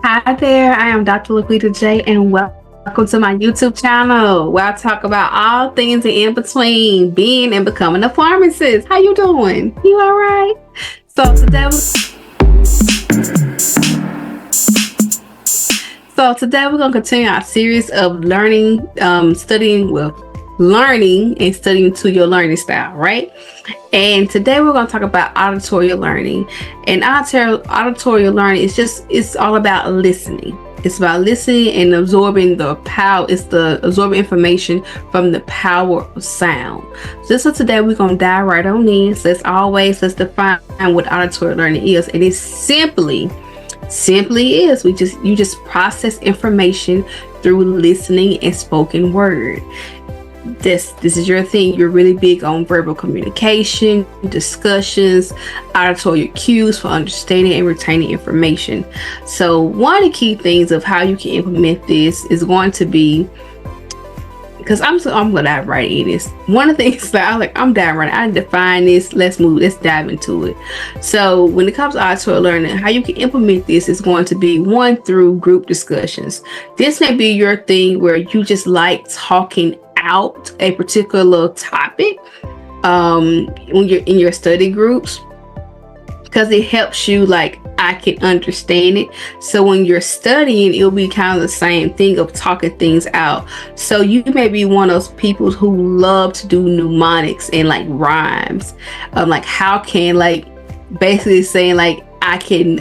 Hi there, I am Dr. LaQuita J, and welcome to my YouTube channel where I talk about all things in between being and becoming a pharmacist. How you doing? You all right? So today we're going to continue our series of learning, learning and studying to your learning style, right? And today we're going to talk about auditory learning. And auditory learning it's all about listening. It's about listening and absorbing the power. It's the absorbing information from the power of sound. So today we're going to dive right on in. So as always, let's define what auditory learning is. And it simply is you just process information through listening and spoken word. This is your thing. You're really big on verbal communication, discussions, auditory cues for understanding and retaining information. So one of the key things of how you can implement this is going to be, because I'm gonna dive right in this. One of the things that I'm diving right. I define this. Let's dive into it. So when it comes to auditory learning, how you can implement this is going to be one through group discussions. This may be your thing where you just like talking out a particular topic when you're in your study groups, because it helps you, like, I can understand it. So when you're studying, it'll be kind of the same thing of talking things out. So you may be one of those people who love to do mnemonics and like rhymes, like how can, like, basically saying like I can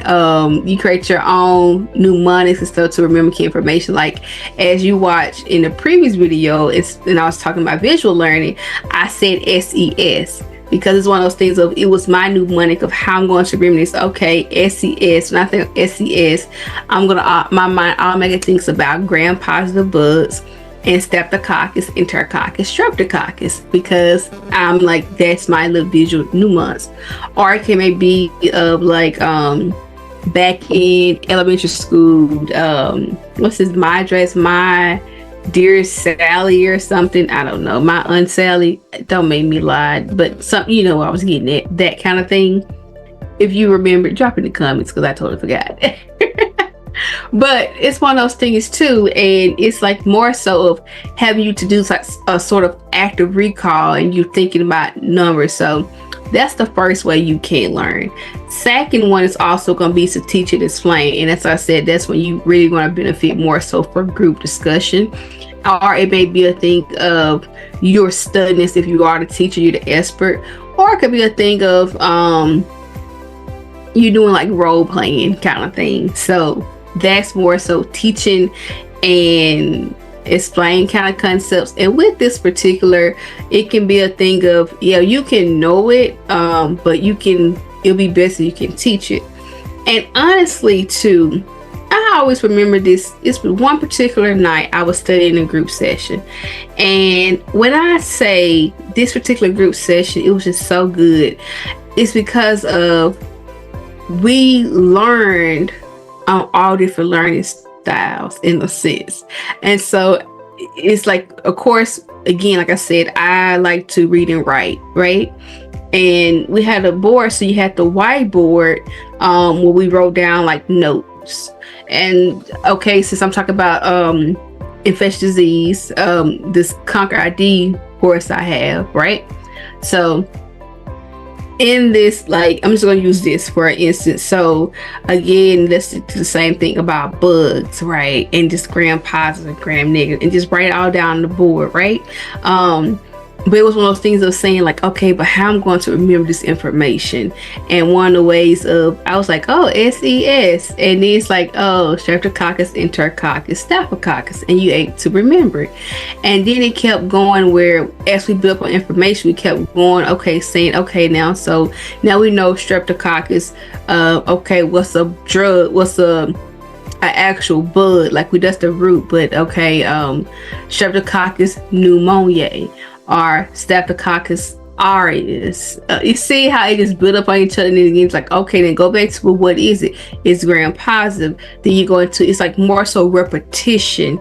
you create your own mnemonics and stuff to remember key information. Like as you watch in the previous video, and I was talking about visual learning, I said SES because it's one of those things of it was my mnemonic of how I'm going to remember this. Okay, SES. When I think SES, I'm gonna my mind automatically thinks about gram-positive bugs and Staphylococcus, Enterococcus, Streptococcus, because I'm like, that's my little visual nuance. Or it can maybe of like back in elementary school, what's this, my dress, my dear Sally or something, I don't know, my Aunt Sally, don't make me lie, but something, you know, I was getting at that kind of thing. If you remember, drop in the comments because I totally forgot. But it's one of those things too, and it's like more so of having you to do like a sort of active recall and you thinking about numbers. So that's the first way you can learn. Second one is also going to be to teach and explain, and as I said, that's when you really want to benefit more so for group discussion. Or it may be a thing of you're studying this if you are the teacher, you're the expert, or it could be a thing of you're doing like role playing kind of thing. So that's more so teaching and explain kind of concepts. And with this particular, it can be a thing of, yeah, you can know it, but it'll be best if you can teach it. And honestly too, I always remember this. It's one particular night I was studying a group session, and when I say this particular group session, it was just so good. It's because of we learned on all different learning styles in a sense. And so it's like, of course, again, like I said, I like to read and write, right? And we had a board, so you had the whiteboard where we wrote down like notes. And okay, since I'm talking about infectious disease, this Conquer ID course I have, right? So in this, like, I'm just going to use this for instance. So again, let's do the same thing about bugs, right? And just gram positive, gram negative, and just write it all down on the board, right? But it was one of those things of saying like, okay, but how I'm going to remember this information? And one of the ways of, I was like, oh, SES, and then it's like, oh, Streptococcus, Enterococcus, Staphylococcus, and you able to remember it. And then it kept going where as we built up on information, we kept going, okay, saying, okay, now we know Streptococcus, okay, what's a drug, what's a actual bud, like that's the root, but okay, Streptococcus pneumoniae, or Staphylococcus aureus. You see how it just built up on each other, and then again, it's like, okay, then go back to what is it? It's gram positive. Then you go into, it's like more so repetition.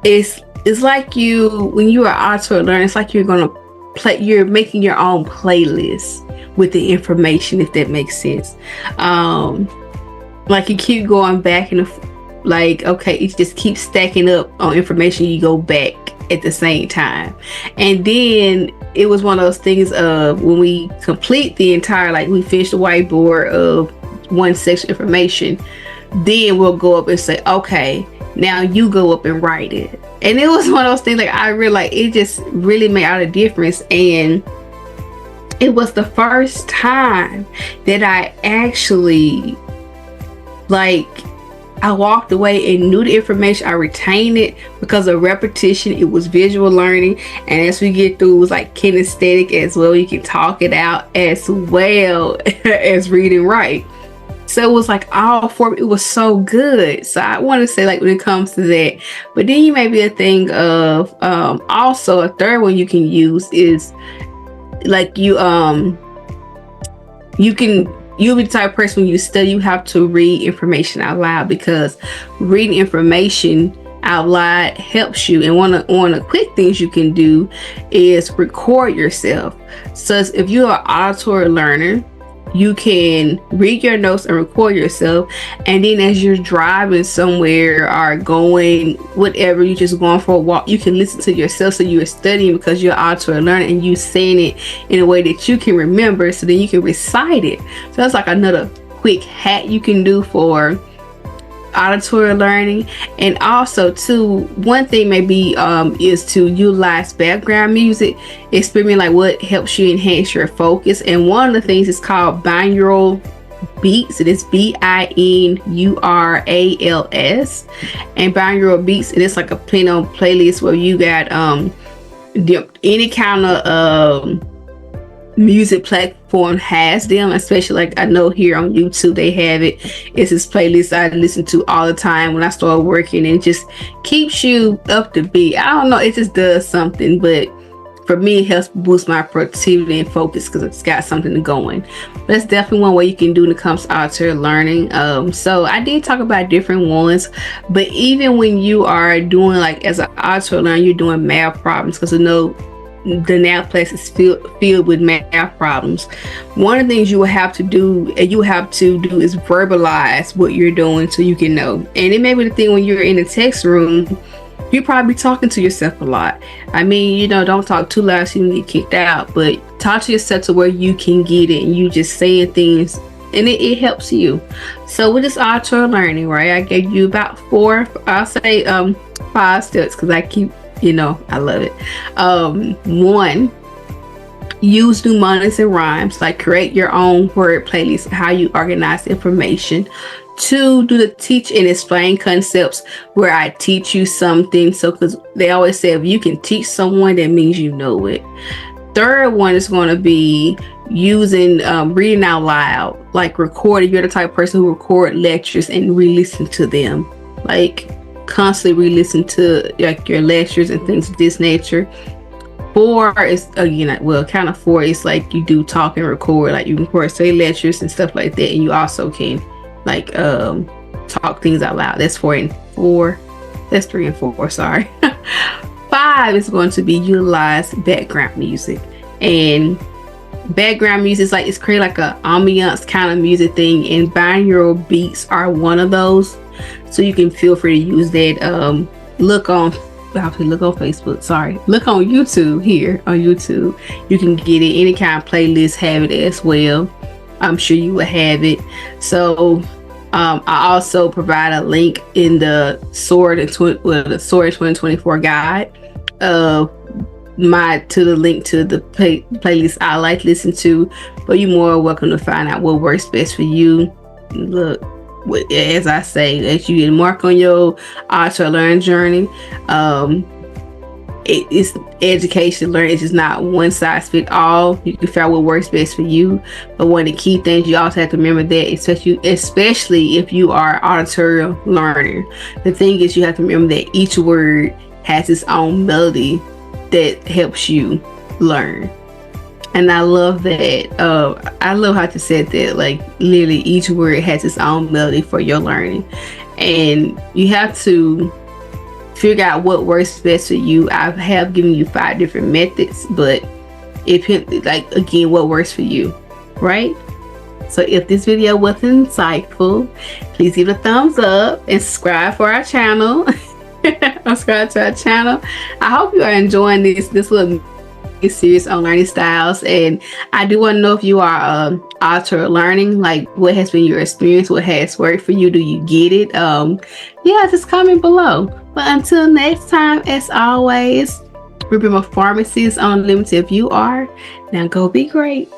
It's like when you are auditory learning, it's like you're making your own playlist with the information, if that makes sense. Like you keep going back and like, okay, it just keeps stacking up on information. You go back at the same time. And then it was one of those things of when we complete the entire, like we finish the whiteboard of one section information, then we'll go up and say, okay, now you go up and write it. And it was one of those things, like I realized it just really made all the difference. And it was the first time that I actually, like, I walked away and knew the information. I retained it because of repetition. It was visual learning. And as we get through, it was like kinesthetic as well. You can talk it out as well as read and write. So it was like all four. It was so good. So I want to say, like, when it comes to that. But then you may be a thing of also a third one you can use is like you'll be the type of person when you study, you have to read information out loud, because reading information out loud helps you. And one of the quick things you can do is record yourself. So if you're an auditory learner, you can read your notes and record yourself, and then as you're driving somewhere or going whatever, you're just going for a walk, you can listen to yourself. So you're studying because you're auditory learner and you saying it in a way that you can remember, so then you can recite it. So that's like another quick hack you can do for auditory learning. And also too, one thing maybe is to utilize background music, experiment like what helps you enhance your focus. And one of the things is called binaural beats. It is BINURALS. And binaural beats, and it's like a playlist where you got any kind of music platform has them, especially like I know here on YouTube they have it. It's this playlist I listen to all the time when I start working, and it just keeps you up to beat. I don't know, it just does something, but for me it helps boost my productivity and focus because it's got something going. That's definitely one way you can do when it comes to auditory learning. So I did talk about different ones, but even when you are doing, like, as an auditory learner, you're doing math problems, because I know the Naplex is filled with math problems. One of the things you will have to do is verbalize what you're doing so you can know. And it may be the thing when you're in the text room, you're probably talking to yourself a lot. I mean, don't talk too loud so you can get kicked out, but talk to yourself to where you can get it and you just saying things, and it helps you. So with this auditory learning, right, I gave you about 5 steps because I keep, I love it. 1, use mnemonics and rhymes, like create your own word playlist, how you organize information. 2, do the teach and explain concepts, where I teach you something. So, because they always say if you can teach someone, that means you know it. 3rd one is going to be using reading out loud, like recording. You're the type of person who record lectures and re-listen to them, like constantly re-listen to like your lectures and things of this nature. 4 is kind of 4 is like you do talk and record, like you record say lectures and stuff like that, and you also can like talk things out loud. That's 4 and 4. That's 3 and 4. Sorry. 5 is going to be utilize background music, and background music is like, it's create like a ambiance kind of music thing, and binaural beats are one of those. So you can feel free to use that. Look on Facebook. Sorry, look on YouTube. Here on YouTube, you can get it. Any kind of playlist have it as well. I'm sure you will have it. So I also provide a link in the Soar 2024 guide of to the link to the playlist I like to listen to. But you're more welcome to find out what works best for you. Look, as I say, as you embark on your auditory learning journey, it's education learning. It's just not one size fit all. You can figure out what works best for you. But one of the key things you also have to remember that, especially if you are auditory learner, the thing is you have to remember that each word has its own melody that helps you learn. And I love that. I love how to say that, like literally each word has its own melody for your learning, and you have to figure out what works best for you. I have given you 5 different methods, but if like again, what works for you, right? So if this video was insightful, please give it a thumbs up and subscribe for our channel. Subscribe to our channel. I hope you are enjoying this little series on learning styles, and I do want to know if you are auditory learning, like what has been your experience, what has worked for you, do you get it? Yeah, just comment below. But until next time, as always, remember, pharmacists unlimited. If you are, now go be great.